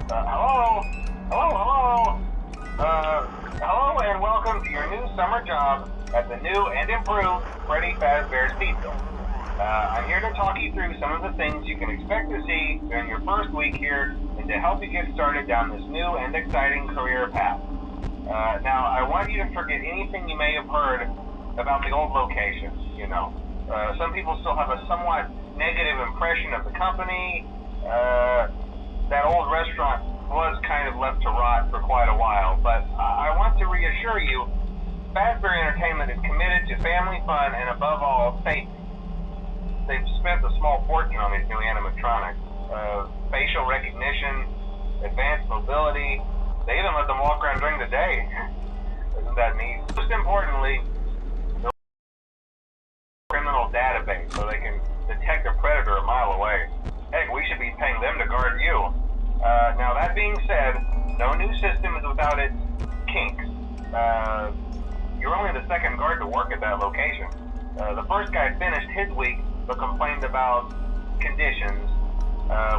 Hello? Hello? Hello and welcome to your new summer job at the new and improved Freddy Fazbear's Pizza. I'm here to talk you through some of the things you can expect to see during your first week here and to help you get started down this new and exciting career path. Now, I want you to forget anything you may have heard about the old location, you know. Some people still have a somewhat negative impression of the company. That old restaurant was kind of left to rot for quite a while, but I want to reassure you, Fazbear Entertainment is committed to family fun and above all, safety. They've spent a small fortune on these new animatronics. Facial recognition, advanced mobility, they even let them walk around during the day. Isn't that neat? Most importantly, the criminal database so they can detect a predator a mile away. Heck, we should be paying them to guard you. Now that being said, no new system is without its kinks. You're only the second guard to work at that location. The first guy finished his week but complained about conditions.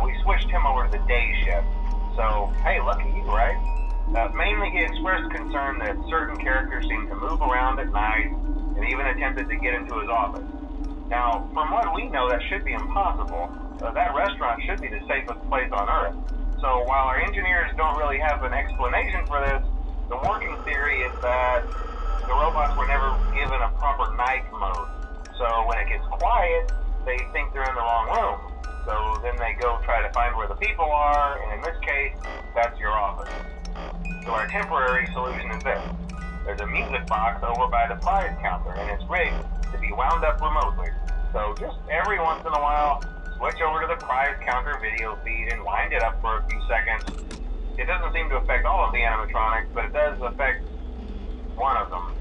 We switched him over to the day shift. So, hey, lucky you, right? Mainly he expressed concern that certain characters seemed to move around at night and even attempted to get into his office. Now, from what we know, that should be impossible. That restaurant should be the safest place on Earth. So while our engineers don't really have an explanation for this, the working theory is that the robots were never given a proper night mode. So when it gets quiet, they think they're in the wrong room. So then they go try to find where the people are, and in this case, that's your office. So our temporary solution is this. There's a music box over by the prize counter, and it's rigged to be wound up remotely. So just every once in a while, switch over to the prize counter video feed and wind it up for a few seconds. It doesn't seem to affect all of the animatronics, but it does affect one of them.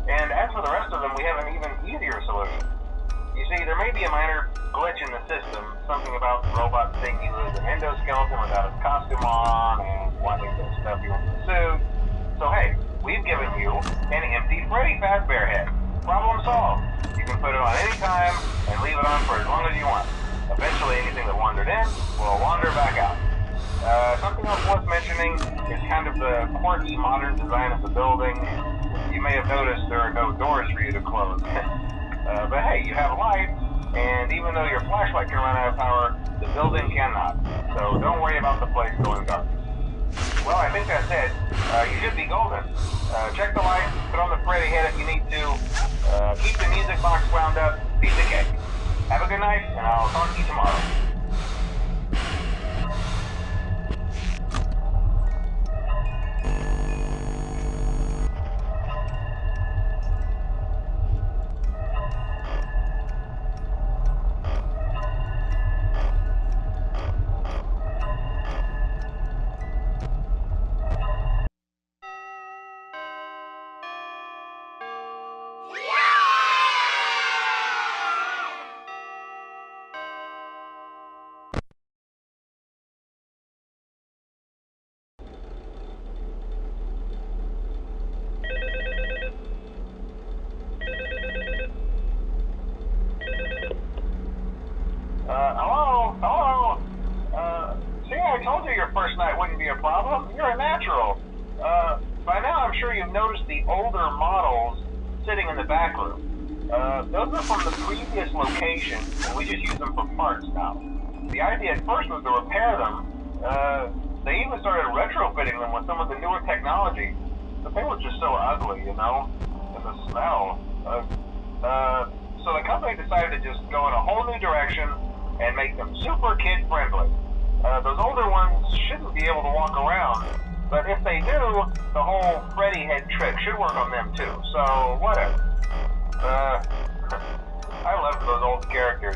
And as for the rest of them, we have an even easier solution. You see, there may be a minor glitch in the system, something about the robot thinking he was an endoskeleton without his costume on and wanting to stuff you into the suit. So hey, we've given you an empty Freddy Fazbear head. Problem solved. You can put it on any time and leave it on for as long as you want. Eventually anything that wandered in will wander back out. Something else worth mentioning is kind of the quirky modern design of the building. You may have noticed there are no doors for you to close. But hey, you have lights, and even though your flashlight can run out of power, the building cannot. So don't worry about the place going dark. Well, I think that's it. You should be golden. Check the lights, put on the Freddy head if you need to. Keep the music box wound up, piece of cake. Have a good night, and I'll talk to you tomorrow. Hello? See, I told you your first night wouldn't be a problem. You're a natural. By now I'm sure you've noticed the older models sitting in the back room. Those are from the previous location, and we just use them for parts now. The idea at first was to repair them. They even started retrofitting them with some of the newer technology, but they were just so ugly, you know? And the smell. So the company decided to just go in a whole new direction and make them super kid-friendly. Those older ones shouldn't be able to walk around, but if they do, the whole Freddy head trick should work on them too, so whatever. I loved those old characters.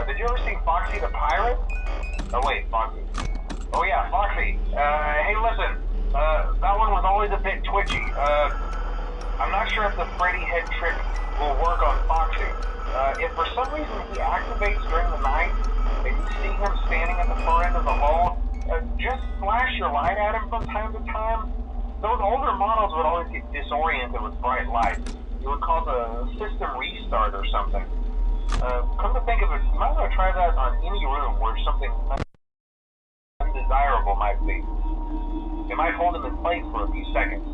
Did you ever see Foxy the Pirate? Oh wait, Foxy. Oh yeah, Foxy. Hey listen, that one was always a bit twitchy. I'm not sure if the Freddy head trick will work on Foxy. If for some reason he activates during the night, and you see him standing at the far end of the hall, just flash your light at him from time to time. Those older models would always get disoriented with bright lights. It would cause a system restart or something. Come to think of it, you might want to try that on any room where something speed. It might hold him in place for a few seconds,